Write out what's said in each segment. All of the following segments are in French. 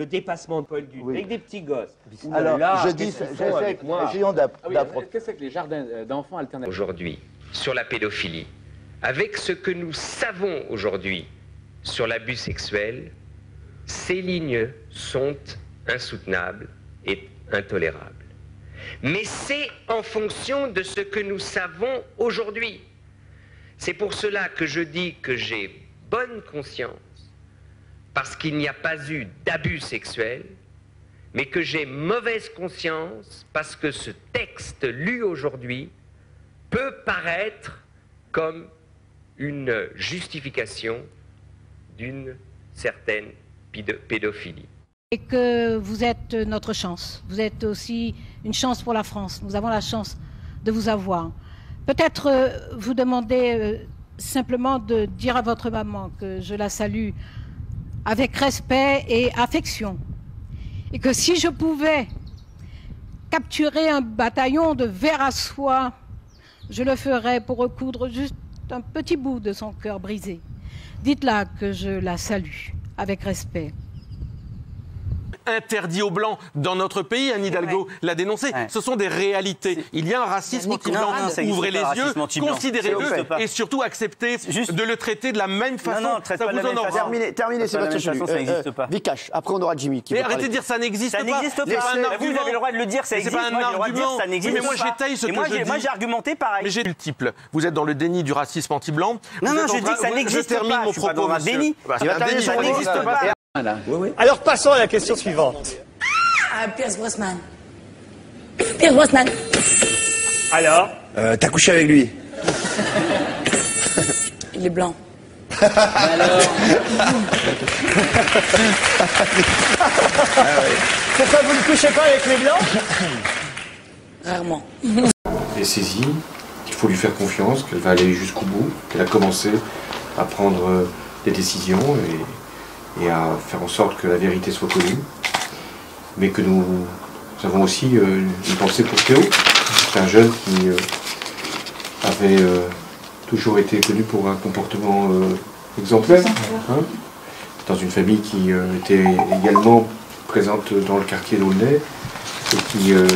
le dépassement de Paul Dudek, Oui. avec des petits gosses. Alors, Là, je dis, essayons d'approfondir. Qu'est-ce que c'est que les jardins d'enfants alternatifs? Aujourd'hui, sur la pédophilie, avec ce que nous savons aujourd'hui sur l'abus sexuel, ces lignes sont insoutenables et intolérables. Mais c'est en fonction de ce que nous savons aujourd'hui. C'est pour cela que je dis que j'ai bonne conscience, parce qu'il n'y a pas eu d'abus sexuel, mais que j'ai mauvaise conscience parce que ce texte lu aujourd'hui peut paraître comme une justification d'une certaine pédophilie. Et que vous êtes notre chance. Vous êtes aussi une chance pour la France. Nous avons la chance de vous avoir. Peut-être vous demander simplement de dire à votre maman que je la salue avec respect et affection. Et que si je pouvais capturer un bataillon de vers à soie, je le ferais pour recoudre juste un petit bout de son cœur brisé. Dites-la que je la salue avec respect. Interdit aux Blancs dans notre pays, Anne Hidalgo l'a dénoncé. Ce sont des réalités. Il y a un racisme anti-blanc. Ouvrez les yeux, considérez-le et surtout acceptez de le traiter de la même façon. Non, ça vous honore. Terminez, Sébastien Chenu. Ça n'existe pas. Vikash, après on aura Jimmy qui Mais va arrêtez parler. de dire ça n'existe pas. Ça n'existe pas. Vous avez le droit de le dire, ça existe. C'est pas un argument. Ça n'existe pas. Mais moi j'étaye ce que je dis. Moi j'ai argumenté pareil. Mais j'ai multiple. Vous êtes dans le déni du racisme anti-blanc. Non, je dis que ça n'existe pas. Je termine mon propos, dans un déni. Ça n'existe pas. Alors passons à la question suivante. Pierce Brosnan. Pierce Brosnan. Alors T'as couché avec lui. Il est blanc. Pourquoi vous ne couchez pas avec les blancs? Rarement. Elle est saisie, qu'il faut lui faire confiance, qu'elle va aller jusqu'au bout, qu'elle a commencé à prendre des décisions et à faire en sorte que la vérité soit connue. Mais que nous avons aussi une pensée pour Théo. C'est un jeune qui avait toujours été connu pour un comportement exemplaire, hein, dans une famille qui était également présente dans le quartier d'Aulnay et qui veut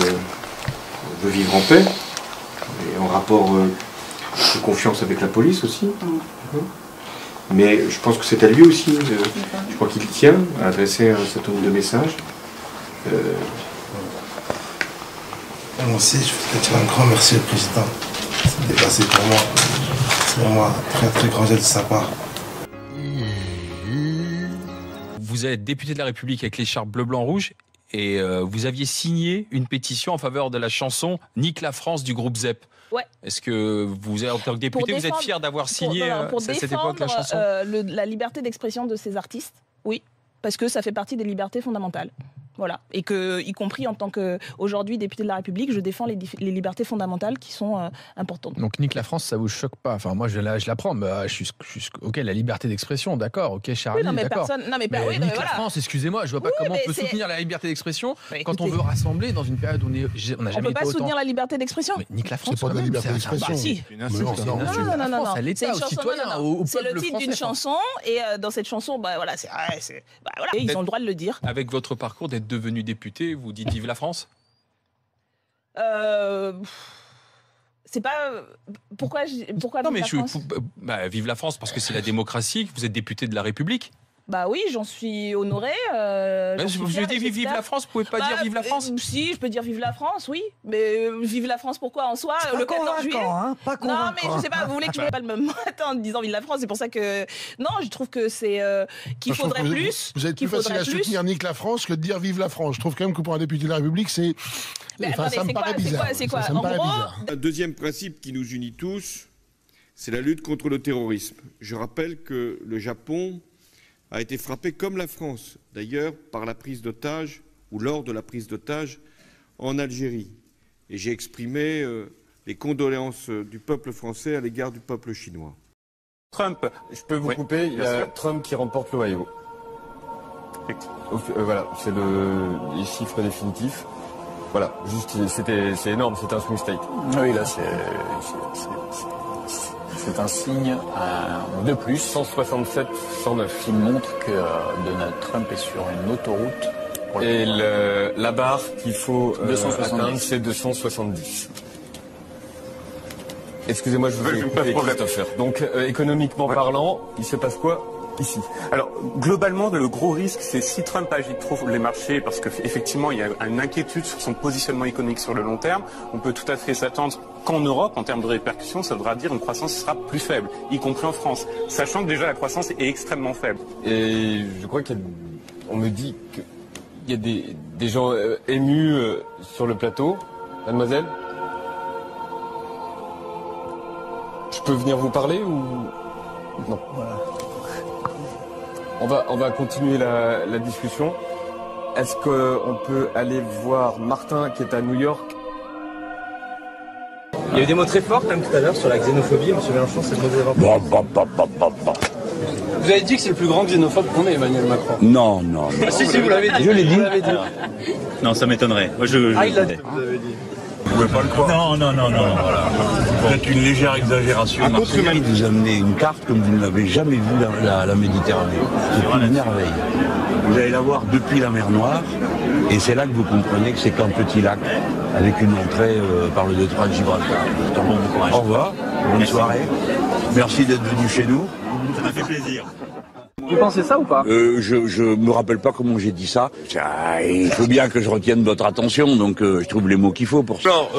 vivre en paix et en rapport de confiance avec la police aussi. Hein. Mais je pense que c'est à lui aussi, je crois qu'il tient à adresser un certain nombre de messages. Moi aussi, je voudrais dire un grand merci au président. C'est dépassé pour moi. C'est vraiment un très très grand geste de sa part. Vous êtes député de la République avec l'écharpe bleu, blanc, rouge et vous aviez signé une pétition en faveur de la chanson Nique la France du groupe ZEP. Ouais. Est-ce que vous, en tant que député, vous êtes fier d'avoir signé à cette époque la chanson? La liberté d'expression de ces artistes, oui, parce que ça fait partie des libertés fondamentales. Voilà. Et que, y compris en tant qu'aujourd'hui député de la République, je défends les libertés fondamentales qui sont importantes. Donc nique la France, ça vous choque pas? Enfin, moi je l'apprends, bah, ok, la liberté d'expression, d'accord, ok, Charlie, oui, non, mais d'accord. personne, non, mais, mais nique la France, excusez-moi, je vois pas comment on peut soutenir la liberté d'expression quand on veut rassembler dans une période où on n'a jamais été autant. On peut pas soutenir la liberté d'expression. Mais nique la France, c'est pas de la liberté d'expression. Bah, si. Non, à l'État, aux citoyens, au peuple français. C'est le titre d'une chanson, et dans cette chanson, bah voilà, ils ont le droit de le dire. Avec votre parcours d'être devenu député, vous dites vive la France? C'est pas pourquoi non mais vive la France vive la France parce que c'est la démocratie, que vous êtes député de la République. Bah oui, j'en suis honorée. Je dis vive la France, vous pouvez pas dire vive la France? Si, je peux dire vive la France, oui. Mais vive la France, pourquoi en soi? Le 14 juillet. Hein, pas non, mais je sais pas, vous voulez que je ne pas le même matin en disant vive la France, c'est pour ça que. Non, je trouve que c'est. Qu'il faudrait plus. Vous êtes plus facile à soutenir nique la France que de dire vive la France. Je trouve quand même que pour un député de la République, c'est. Enfin, ça me paraît bizarre. C'est quoi? Ça me paraît bizarre. Un deuxième principe qui nous unit tous, c'est la lutte contre le terrorisme. Je rappelle que le Japon a été frappé comme la France, d'ailleurs, par la prise d'otages, ou lors de la prise d'otages, en Algérie. Et j'ai exprimé les condoléances du peuple français à l'égard du peuple chinois. Trump, je peux vous couper, il y a Trump qui remporte l'Ohio. Voilà, c'est les chiffres définitifs. Voilà, juste, c'est énorme, c'est un swing state. Oui, là, C'est un signe de plus. 167, 109. Qui montre que Donald Trump est sur une autoroute. Et la barre qu'il faut atteindre, c'est 270. Excusez-moi, je vous ai coupé, Christopher. Donc, économiquement parlant, il se passe quoi ici? Alors, globalement, le gros risque, c'est si Trump agite trop les marchés, parce qu'effectivement, il y a une inquiétude sur son positionnement économique sur le long terme, on peut tout à fait s'attendre qu'en Europe, en termes de répercussions, ça voudra dire une croissance qui sera plus faible, y compris en France, sachant que déjà la croissance est extrêmement faible. Et je crois qu'on me dit qu'il y a des gens émus sur le plateau. Mademoiselle, je peux venir vous parler ou non? Voilà. On va continuer la discussion. Est-ce qu'on peut aller voir Martin qui est à New York? Il y a eu des mots très forts comme tout à l'heure sur la xénophobie. Monsieur Mélenchon, c'est le mot des enfants. Vous avez dit que c'est le plus grand xénophobe qu'on ait, Emmanuel Macron. Non, non. Ah, si, vous l'avez dit. Je l'ai dit. Non, ça m'étonnerait. Moi, Ah, il l'a dit. Vous ne pouvez pas le croire. Non. Voilà. C'est une légère exagération. Il vous amenez une carte comme vous ne l'avez jamais vue la Méditerranée. C'est une merveille. Vous allez la voir depuis la mer Noire, et c'est là que vous comprenez que c'est qu'un petit lac, avec une entrée par le détroit de Gibraltar. Au revoir, bonne soirée. Merci d'être venu chez nous. Ça m'a fait plaisir. Vous pensez ça ou pas? Je me rappelle pas comment j'ai dit ça. Il faut bien que je retienne votre attention, donc je trouve les mots qu'il faut pour ça. Alors,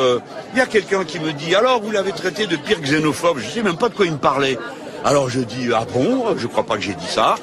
il y a quelqu'un qui me dit, alors vous l'avez traité de pire xénophobe, je sais même pas de quoi il me parlait. Alors je dis, ah bon, je crois pas que j'ai dit ça.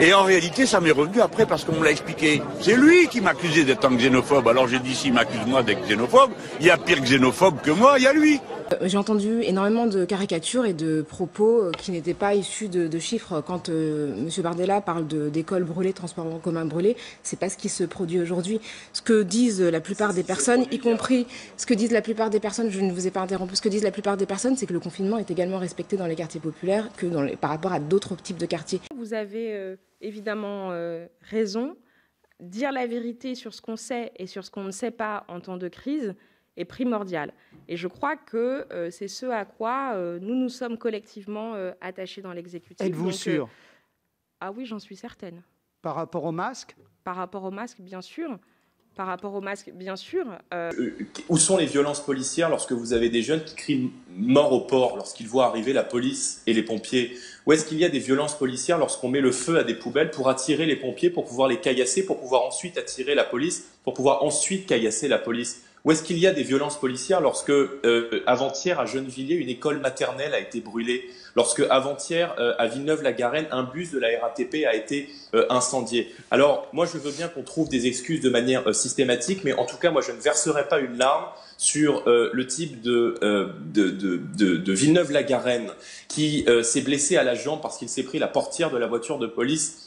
Et en réalité, ça m'est revenu après parce qu'on me l'a expliqué. C'est lui qui m'accusait d'être un xénophobe. Alors j'ai dit, s'il m'accuse moi d'être xénophobe, il y a pire xénophobe que moi, il y a lui. J'ai entendu énormément de caricatures et de propos qui n'étaient pas issus de chiffres. Quand M. Bardella parle d'écoles brûlées, transports en commun brûlés, c'est pas ce qui se produit aujourd'hui. Ce que disent la plupart des personnes, y compris ce que disent la plupart des personnes, je ne vous ai pas interrompu, ce que disent la plupart des personnes, c'est que le confinement est également respecté dans les quartiers populaires que par rapport à d'autres types de quartiers. Vous avez évidemment raison. Dire la vérité sur ce qu'on sait et sur ce qu'on ne sait pas en temps de crise est primordial. Et je crois que c'est ce à quoi nous nous sommes collectivement attachés dans l'exécutif. Êtes-vous sûr? Ah oui, j'en suis certaine. Par rapport au masque? Par rapport au masque, bien sûr. Par rapport au masque, bien sûr. Où sont les violences policières lorsque vous avez des jeunes qui crient mort au port lorsqu'ils voient arriver la police et les pompiers? Où est-ce qu'il y a des violences policières lorsqu'on met le feu à des poubelles pour attirer les pompiers, pour pouvoir les caillasser, pour pouvoir ensuite attirer la police, pour pouvoir ensuite caillasser la police? Où est-ce qu'il y a des violences policières lorsque, avant-hier, à Gennevilliers, une école maternelle a été brûlée? Lorsque, avant-hier, à Villeneuve-la-Garenne, un bus de la RATP a été incendié? Alors, moi, je veux bien qu'on trouve des excuses de manière systématique, mais en tout cas, moi, je ne verserai pas une larme sur le type de Villeneuve-la-Garenne qui s'est blessé à la jambe parce qu'il s'est pris la portière de la voiture de police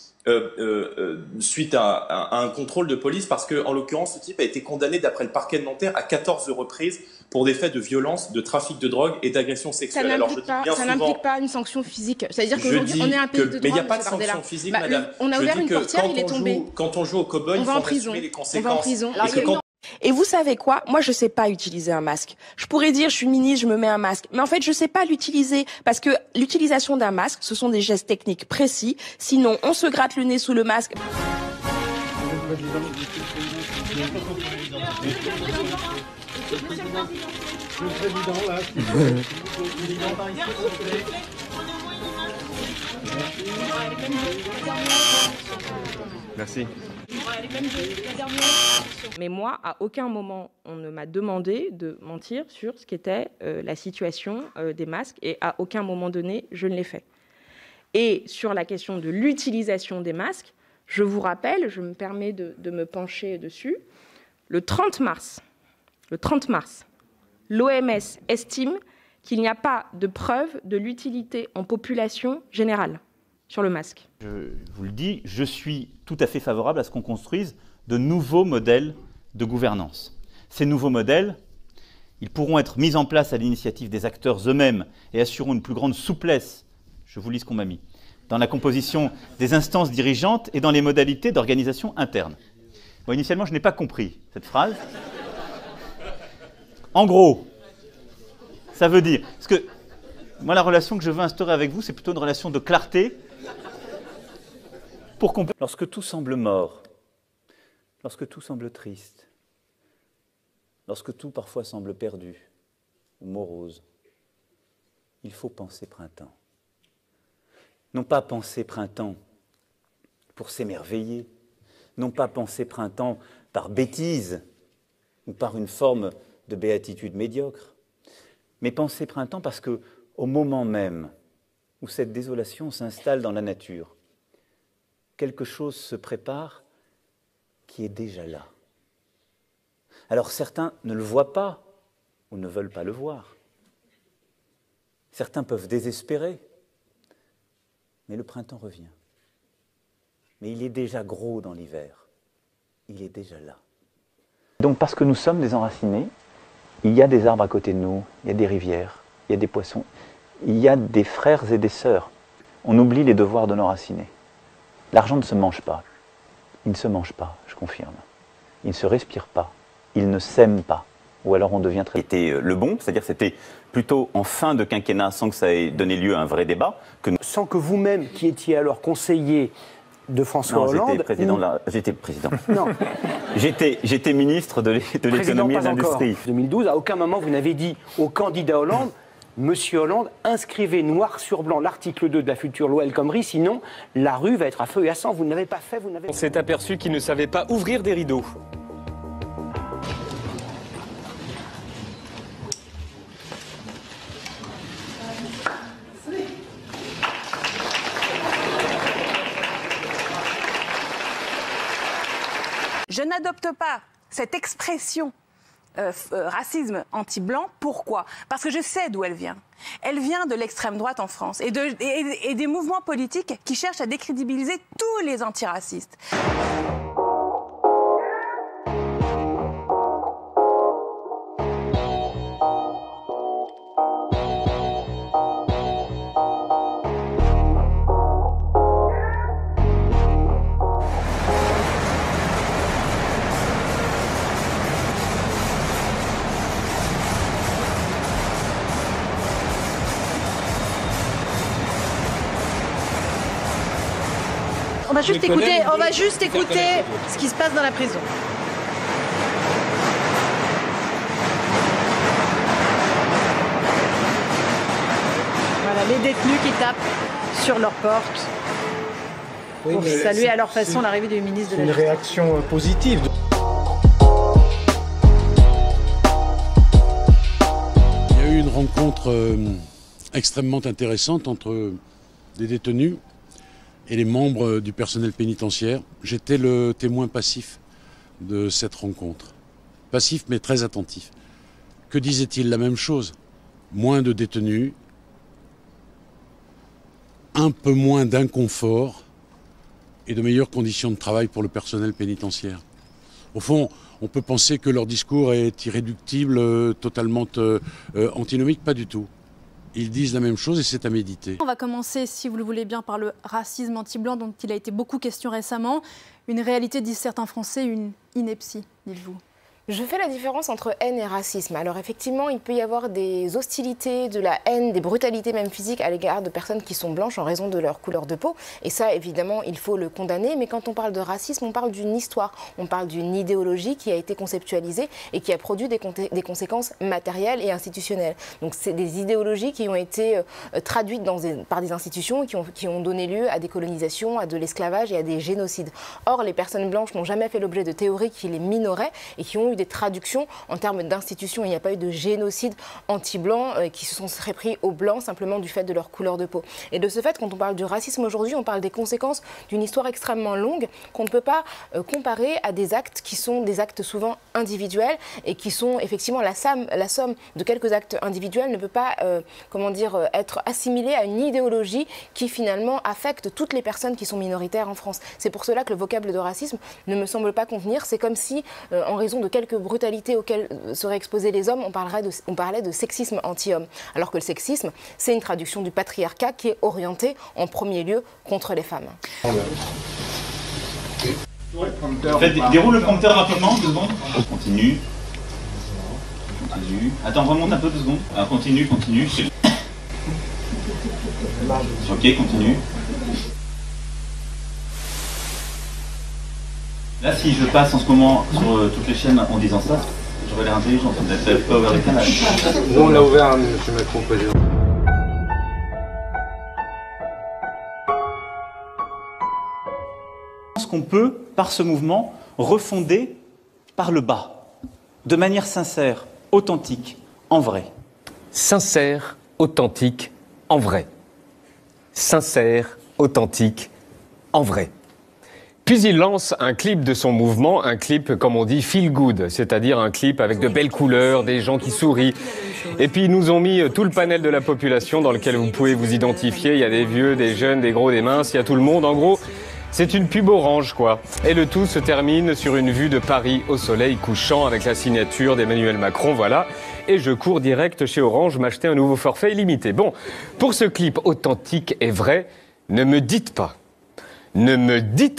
suite à un contrôle de police, parce que en l'occurrence ce type a été condamné d'après le parquet de Nanterre à 14 reprises pour des faits de violence, de trafic de drogue et d'agression sexuelle. Ça n'implique pas une sanction physique. C'est-à-dire qu'aujourd'hui on est un pays de droit. Mais il n'y a pas de sanction physique, madame. On a ouvert une portière, il est tombé. Quand on joue au cow-boy, il faut assumer les conséquences. On va en prison. Et vous savez quoi? Moi, je sais pas utiliser un masque. Je pourrais dire, je suis ministre, je me mets un masque. Mais en fait, je sais pas l'utiliser. Parce que l'utilisation d'un masque, ce sont des gestes techniques précis. Sinon, on se gratte le nez sous le masque. Merci. Mais moi, à aucun moment, on ne m'a demandé de mentir sur ce qu'était la situation des masques, et à aucun moment donné, je ne l'ai fait. Et sur la question de l'utilisation des masques, je vous rappelle, je me permets de me pencher dessus, le 30 mars, l'OMS estime qu'il n'y a pas de preuve de l'utilité en population générale sur le masque. Je vous le dis, je suis tout à fait favorable à ce qu'on construise de nouveaux modèles de gouvernance. Ces nouveaux modèles, ils pourront être mis en place à l'initiative des acteurs eux-mêmes et assureront une plus grande souplesse, je vous lis ce qu'on m'a mis, dans la composition des instances dirigeantes et dans les modalités d'organisation interne. Bon, initialement, je n'ai pas compris cette phrase. En gros, ça veut dire... Parce que Moi, la relation que je veux instaurer avec vous, c'est plutôt une relation de clarté. Lorsque tout semble mort, lorsque tout semble triste, lorsque tout parfois semble perdu ou morose, il faut penser printemps. Non pas penser printemps pour s'émerveiller, non pas penser printemps par bêtise ou par une forme de béatitude médiocre, mais penser printemps parce que, au moment même où cette désolation s'installe dans la nature, quelque chose se prépare qui est déjà là. Alors certains ne le voient pas ou ne veulent pas le voir. Certains peuvent désespérer, mais le printemps revient. Mais il est déjà gros dans l'hiver. Il est déjà là. Donc parce que nous sommes des enracinés, il y a des arbres à côté de nous, il y a des rivières, il y a des poissons, il y a des frères et des sœurs. On oublie les devoirs de nos racinés. L'argent ne se mange pas. Il ne se mange pas, je confirme. Il ne se respire pas. Il ne s'aime pas. Ou alors on devient très... C'était le bon, c'est-à-dire c'était plutôt en fin de quinquennat, sans que ça ait donné lieu à un vrai débat. Sans que vous-même, qui étiez alors conseiller de François Hollande... J'étais président. Non. J'étais ministre de l'économie et de l'industrie. En 2012, à aucun moment vous n'avez dit au candidat Hollande, Monsieur Hollande, inscrivez noir sur blanc l'article 2 de la future loi El Khomri, sinon la rue va être à feu et à sang. Vous ne l'avez pas fait, vous n'avez... On s'est aperçu qu'il ne savait pas ouvrir des rideaux. Je n'adopte pas cette expression racisme anti-blanc. Pourquoi? Parce que je sais d'où elle vient. Elle vient de l'extrême droite en France et des mouvements politiques qui cherchent à décrédibiliser tous les antiracistes. On va juste écouter ce qui se passe dans la prison. Voilà, les détenus qui tapent sur leurs portes pour saluer à leur façon l'arrivée du ministre de la Justice. Une réaction positive. Il y a eu une rencontre extrêmement intéressante entre des détenus et les membres du personnel pénitentiaire. J'étais le témoin passif de cette rencontre. Passif mais très attentif. Que disait-il? La même chose. Moins de détenus, un peu moins d'inconfort et de meilleures conditions de travail pour le personnel pénitentiaire. Au fond, on peut penser que leur discours est irréductible, totalement antinomique, pas du tout. Ils disent la même chose et c'est à méditer. On va commencer, si vous le voulez bien, par le racisme anti-blanc dont il a été beaucoup question récemment. Une réalité, disent certains Français, une ineptie, dites-vous. Je fais la différence entre haine et racisme. Alors effectivement, il peut y avoir des hostilités, de la haine, des brutalités même physiques à l'égard de personnes qui sont blanches en raison de leur couleur de peau. Et ça, évidemment, il faut le condamner. Mais quand on parle de racisme, on parle d'une histoire. On parle d'une idéologie qui a été conceptualisée et qui a produit des conséquences matérielles et institutionnelles. Donc c'est des idéologies qui ont été traduites par des institutions qui ont donné lieu à des colonisations, à de l'esclavage et à des génocides. Or, les personnes blanches n'ont jamais fait l'objet de théories qui les minoraient et qui ont eu des traductions en termes d'institutions. Il n'y a pas eu de génocide anti-blanc qui se sont pris aux blancs simplement du fait de leur couleur de peau. Et de ce fait, quand on parle du racisme aujourd'hui, on parle des conséquences d'une histoire extrêmement longue qu'on ne peut pas comparer à des actes qui sont des actes souvent individuels et qui sont effectivement la somme de quelques actes individuels ne peut pas être assimilée à une idéologie qui finalement affecte toutes les personnes qui sont minoritaires en France. C'est pour cela que le vocable de racisme ne me semble pas convenir. C'est comme si, en raison de quelques brutalités auxquelles seraient exposés les hommes, on parlait de sexisme anti-homme. Alors que le sexisme, c'est une traduction du patriarcat qui est orienté en premier lieu contre les femmes. Déroule le prompteur rapidement, 2 secondes. Continue. Attends, remonte un peu, 2 secondes. Alors, continue. Ok, continue. Là, si je passe en ce moment sur toutes les chaînes en disant ça, j'aurais l'air intelligent, vous n'avez pas ouvert les canaux. Nous, on l'a ouvert, M. Macron, président. Je pense qu'on peut, par ce mouvement, refonder par le bas, de manière sincère, authentique, en vrai. Sincère, authentique, en vrai. Sincère, authentique, en vrai. Puis il lance un clip de son mouvement, un clip, comme on dit, feel good, c'est-à-dire un clip avec de belles couleurs, des gens qui sourient. Et puis ils nous ont mis tout le panel de la population dans lequel vous pouvez vous identifier. Il y a des vieux, des jeunes, des gros, des minces, il y a tout le monde. En gros, c'est une pub orange, quoi. Et le tout se termine sur une vue de Paris au soleil couchant avec la signature d'Emmanuel Macron, voilà. Et je cours direct chez Orange m'acheter un nouveau forfait illimité. Bon, pour ce clip authentique et vrai, ne me dites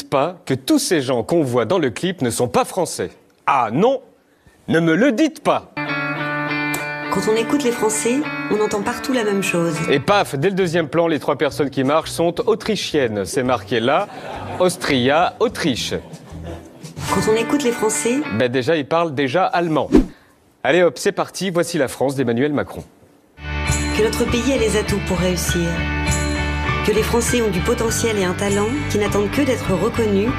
pas que tous ces gens qu'on voit dans le clip ne sont pas français. Ah non, ne me le dites pas. Quand on écoute les Français, on entend partout la même chose. Et paf, dès le deuxième plan, les 3 personnes qui marchent sont autrichiennes. C'est marqué là, Austria, Autriche. Quand on écoute les Français... Ben déjà, ils parlent déjà allemand. Allez hop, c'est parti, voici la France d'Emmanuel Macron. Que notre pays a les atouts pour réussir. Que les Français ont du potentiel et un talent qui n'attendent que d'être reconnus.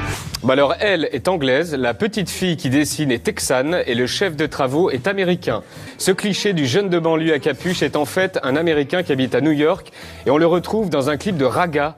Bah alors, elle est anglaise, la petite fille qui dessine est texane et le chef de travaux est américain. Ce cliché du jeune de banlieue à capuche est en fait un Américain qui habite à New York et on le retrouve dans un clip de Raga.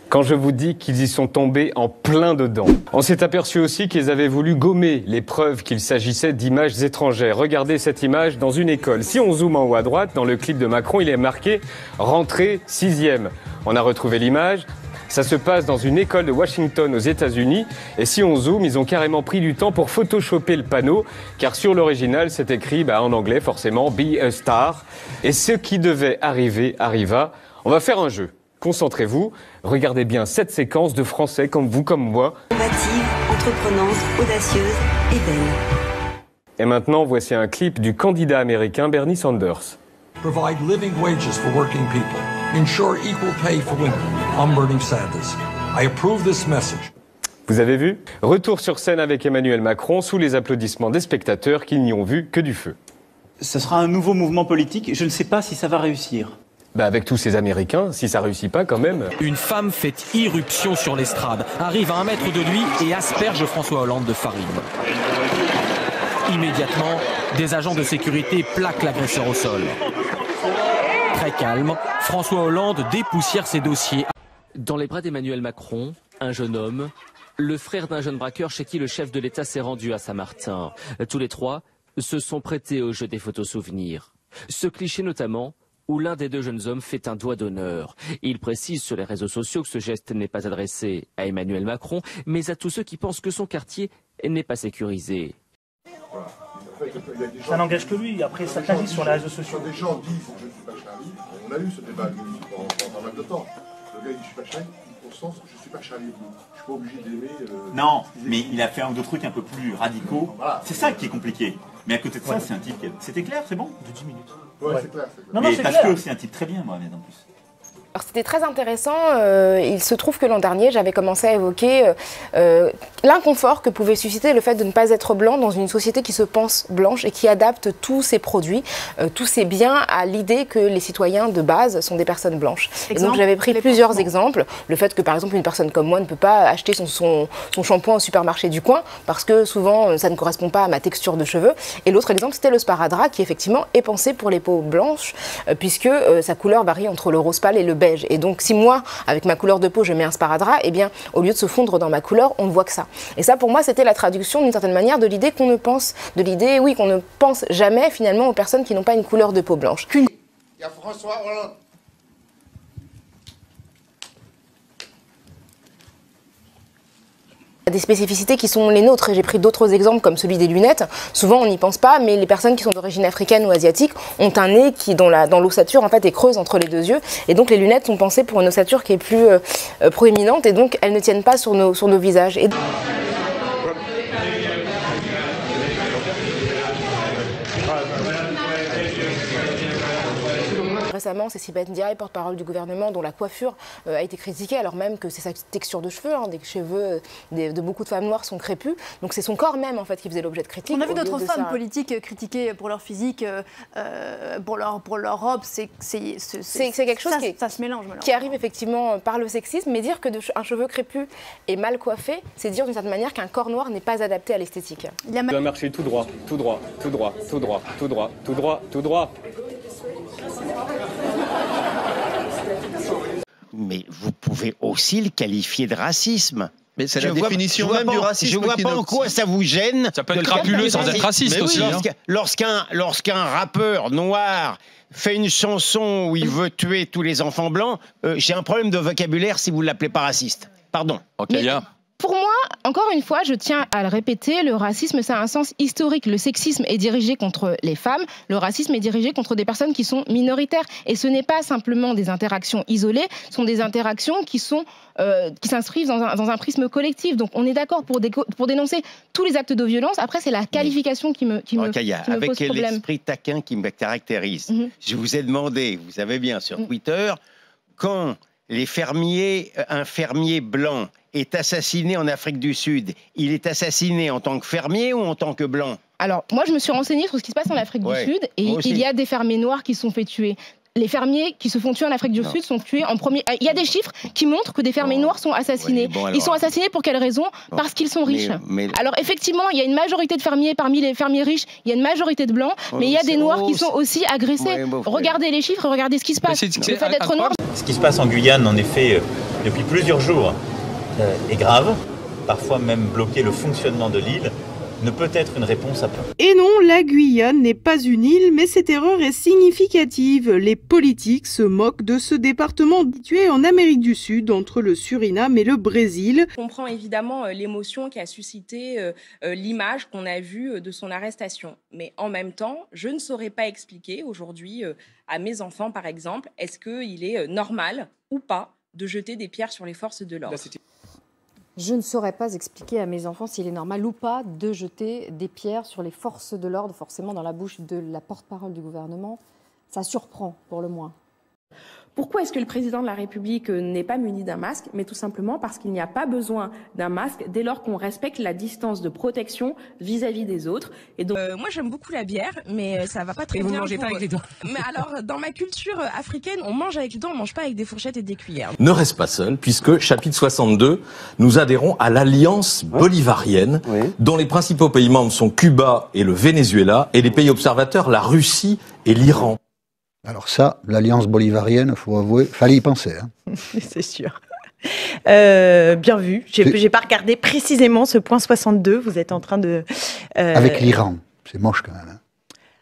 Quand je vous dis qu'ils y sont tombés en plein dedans. On s'est aperçu aussi qu'ils avaient voulu gommer les preuves qu'il s'agissait d'images étrangères. Regardez cette image dans une école. Si on zoome en haut à droite, dans le clip de Macron, il est marqué « Rentrée 6e ». On a retrouvé l'image. Ça se passe dans une école de Washington aux États-Unis. Et si on zoome, ils ont carrément pris du temps pour photoshopper le panneau. Car sur l'original, c'est écrit en anglais, forcément, « Be a star ». Et ce qui devait arriver, arriva. On va faire un jeu. Concentrez-vous, regardez bien cette séquence de Français comme vous, comme moi. Combative, entreprenante, audacieuse et belle. Et maintenant, voici un clip du candidat américain Bernie Sanders. Provide living wages for working people. Ensure equal pay for women. I'm Bernie Sanders. I approve this message. Vous avez vu? Retour sur scène avec Emmanuel Macron sous les applaudissements des spectateurs qui n'y ont vu que du feu. Ce sera un nouveau mouvement politique, je ne sais pas si ça va réussir. Avec tous ces Américains, si ça réussit pas quand même... Une femme fait irruption sur l'estrade, arrive à 1 mètre de lui et asperge François Hollande de farine. Immédiatement, des agents de sécurité plaquent l'agresseur au sol. Très calme, François Hollande dépoussière ses dossiers. Dans les bras d'Emmanuel Macron, un jeune homme, le frère d'un jeune braqueur chez qui le chef de l'État s'est rendu à Saint-Martin. Tous les 3 se sont prêtés au jeu des photos souvenirs. Ce cliché notamment, où l'un des 2 jeunes hommes fait un doigt d'honneur. Il précise sur les réseaux sociaux que ce geste n'est pas adressé à Emmanuel Macron, mais à tous ceux qui pensent que son quartier n'est pas sécurisé. Ça n'engage que lui, après ça agit sur les réseaux sociaux. Des gens disent je ne suis pas Charlie, on a eu ce débat pendant pas mal de temps. Le gars dit je suis pas Charlie, au sens je suis pas Charlie Hebdo. Je suis pas obligé d'aimer... Non, mais il a fait un ou deux trucs un peu plus radicaux. Voilà. C'est ça qui est compliqué. Mais à côté de ça, c'est un type qui... C'était clair, c'est bon? De 10 minutes. Ouais, c'est clair. Non, c'est parce que c'est un type très bien, moi, en plus. Alors c'était très intéressant. Il se trouve que l'an dernier, j'avais commencé à évoquer l'inconfort que pouvait susciter le fait de ne pas être blanc dans une société qui se pense blanche et qui adapte tous ses produits, tous ses biens à l'idée que les citoyens de base sont des personnes blanches. Et donc j'avais pris plusieurs exemples. Le fait que par exemple une personne comme moi ne peut pas acheter son shampoing au supermarché du coin parce que souvent ça ne correspond pas à ma texture de cheveux. Et l'autre exemple c'était le sparadrap qui effectivement est pensé pour les peaux blanches puisque sa couleur varie entre le rose pâle et le beige. Et donc si moi, avec ma couleur de peau, je mets un sparadrap, eh bien au lieu de se fondre dans ma couleur, on ne voit que ça. Et ça pour moi c'était la traduction d'une certaine manière de l'idée qu'on ne pense, qu'on ne pense jamais finalement aux personnes qui n'ont pas une couleur de peau blanche. Il y a François Hollande. Des spécificités qui sont les nôtres. J'ai pris d'autres exemples comme celui des lunettes. Souvent on n'y pense pas, mais les personnes qui sont d'origine africaine ou asiatique ont un nez qui, dans l'ossature, en fait, est creuse entre les 2 yeux. Et donc les lunettes sont pensées pour une ossature qui est plus proéminente et donc elles ne tiennent pas sur nos visages. récemment, c'est Sibeth Ndiaye, porte-parole du gouvernement, dont la coiffure a été critiquée, alors même que c'est sa texture de cheveux, des cheveux de beaucoup de femmes noires sont crépus. Donc c'est son corps même en fait qui faisait l'objet de critiques. On a vu d'autres femmes politiques critiquées pour leur physique, pour leur robe. C'est quelque chose ça se mélange. Qui arrive effectivement par le sexisme, mais dire qu'un cheveu crépus est mal coiffé, c'est dire d'une certaine manière qu'un corps noir n'est pas adapté à l'esthétique. Il doit marcher tout droit, tout droit, tout droit, tout droit, tout droit, tout droit, tout droit. Mais vous pouvez aussi le qualifier de racisme. Mais c'est la définition même du racisme. Je vois pas en quoi ça vous gêne. Ça peut être crapuleux sans être raciste aussi. Lorsqu'un rappeur noir fait une chanson où il veut tuer tous les enfants blancs, j'ai un problème de vocabulaire si vous ne l'appelez pas raciste. Pardon. Ok, pour moi, encore une fois, je tiens à le répéter, le racisme, ça a un sens historique. Le sexisme est dirigé contre les femmes, le racisme est dirigé contre des personnes qui sont minoritaires. Et ce n'est pas simplement des interactions isolées, ce sont des interactions qui s'inscrivent dans un prisme collectif. Donc on est d'accord pour dénoncer tous les actes de violence. Après, c'est la qualification qui me pose problème. Avec l'esprit taquin qui me caractérise, je vous ai demandé, vous savez bien, sur Twitter, quand un fermier blanc est assassiné en Afrique du Sud, il est assassiné en tant que fermier ou en tant que blanc? Alors, moi, je me suis renseignée sur ce qui se passe en Afrique du Sud, et il y a des fermiers noirs qui se sont fait tuer. Les fermiers qui se font tuer en Afrique du Sud sont tués en premier. Il y a des chiffres qui montrent que des fermiers noirs sont assassinés. Ils sont assassinés pour quelle raison? Parce qu'ils sont riches. Alors effectivement, il y a une majorité de fermiers parmi les fermiers riches. Il y a une majorité de blancs, mais il y a des noirs qui sont aussi agressés. Regardez les chiffres, regardez ce qui se passe. Le fait d'être noir. Ce qui se passe en Guyane, en effet, depuis plusieurs jours, est grave. Parfois même bloquer le fonctionnement de l'île ne peut être une réponse à plein. Et non, la Guyane n'est pas une île, mais cette erreur est significative. Les politiques se moquent de ce département situé en Amérique du Sud, entre le Suriname et le Brésil. Je comprends évidemment l'émotion qui a suscité l'image qu'on a vue de son arrestation. Mais en même temps, je ne saurais pas expliquer aujourd'hui à mes enfants, par exemple, est-ce qu'il est normal ou pas de jeter des pierres sur les forces de l'ordre. Je ne saurais pas expliquer à mes enfants s'il est normal ou pas de jeter des pierres sur les forces de l'ordre, forcément dans la bouche de la porte-parole du gouvernement. Ça surprend, pour le moins. Pourquoi est-ce que le président de la République n'est pas muni d'un masque? Mais tout simplement parce qu'il n'y a pas besoin d'un masque dès lors qu'on respecte la distance de protection vis-à-vis des autres. Et donc, moi, j'aime beaucoup la bière, mais ça va pas très bien. Et vous ne mangez pas avec les doigts. Mais alors, dans ma culture africaine, on mange avec les doigts, on mange pas avec des fourchettes et des cuillères. Ne reste pas seul, puisque, chapitre 62, nous adhérons à l'Alliance bolivarienne, dont les principaux pays membres sont Cuba et le Venezuela, et les pays observateurs, la Russie et l'Iran. Alors ça, l'Alliance bolivarienne, il faut avouer, fallait y penser. Hein. C'est sûr. Bien vu. J'ai pas regardé précisément ce point 62. Vous êtes en train de... Avec l'Iran. C'est moche quand même. Hein.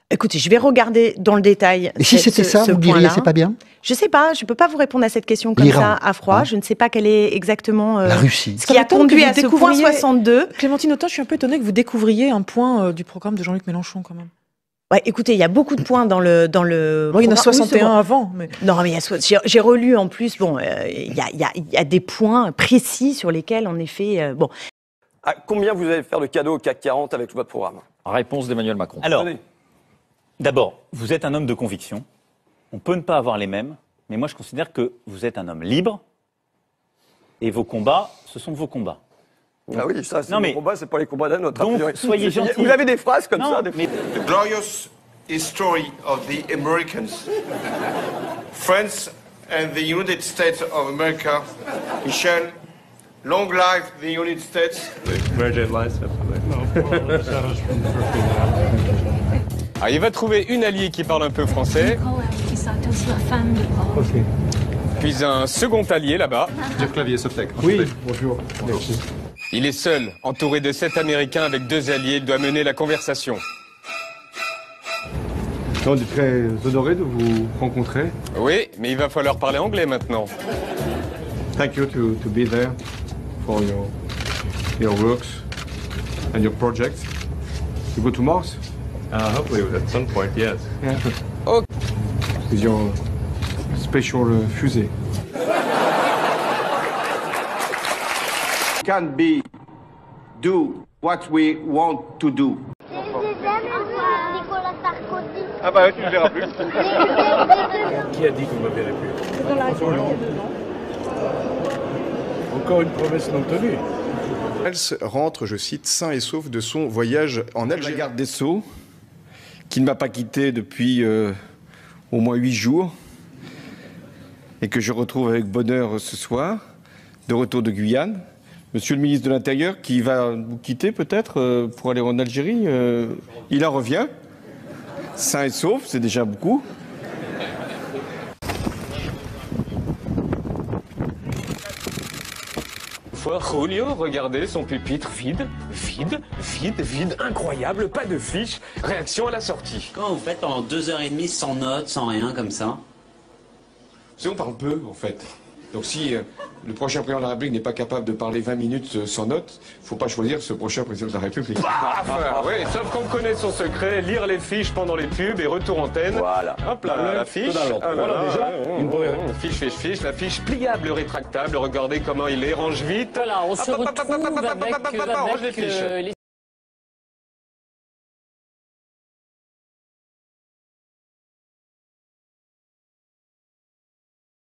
Écoutez, je vais regarder dans le détail. Et si c'était ça, vous diriez c'est pas bien? Je sais pas, je peux pas vous répondre à cette question comme ça à froid. Hein. Je ne sais pas quelle est exactement la Russie. Ce qui a conduit à ce point 62. Clémentine Autain, je suis un peu étonnée que vous découvriez un point du programme de Jean-Luc Mélenchon quand même. Ouais, écoutez, il y a beaucoup de points dans le il y en a 61 avant. Mais... Non, mais j'ai relu en plus. Bon, il y a des points précis sur lesquels, en effet, bon. À combien vous allez faire de cadeaux au CAC 40 avec votre programme? Réponse d'Emmanuel Macron. Alors, d'abord, vous êtes un homme de conviction. On peut ne pas avoir les mêmes, mais moi je considère que vous êtes un homme libre. Et vos combats, ce sont vos combats. Ah oui, ça, c'est vos combats, c'est pas les combats d'un autre. Donc, soyez gentils. Vous avez des phrases comme ça, des fois. The glorious history of the Americans, France and the United States of America. Michel, long life the United States. Ah, il va trouver une alliée qui parle un peu français. Puis un second allié là-bas. Jeff Clavier, Softec. Oui, bonjour. Merci. Il est seul, entouré de 7 Américains avec 2 alliés. Il doit mener la conversation. On est très honoré de vous rencontrer. Oui, mais il va falloir parler anglais maintenant. Thank you to be there for your works and your projects. You go to Mars? Hopefully at some point, yes. Yeah. Oh. With your special fusée. Can do what we want to do. Nicolas Sarkozy. Ah bah tu ne verras plus. Qui a dit qu'on ne me verrait plus? Dans la réponse. Encore une promesse non tenue. Rentre, je cite, sain et sauf de son voyage en Algérie. La garde des Sceaux, qui ne m'a pas quitté depuis au moins 8 jours, et que je retrouve avec bonheur ce soir, de retour de Guyane. Monsieur le ministre de l'Intérieur, qui va vous quitter peut-être pour aller en Algérie, il en revient, sain et sauf, c'est déjà beaucoup. Julio, regardez son pupitre vide, incroyable, pas de fiche, réaction à la sortie. Comment vous faites pendant 2h30 sans notes, sans rien, comme ça? Si on parle peu, en fait. Donc si le prochain président de la République n'est pas capable de parler 20 minutes sans notes, il ne faut pas choisir ce prochain président de la République. Oui, sauf qu'on connaît son secret, lire les fiches pendant les pubs et retour antenne. Voilà. Hop là, la fiche. Voilà déjà une première. Fiche, la fiche pliable, rétractable, regardez comment il les range vite. Voilà, on se retrouve avec les fiches.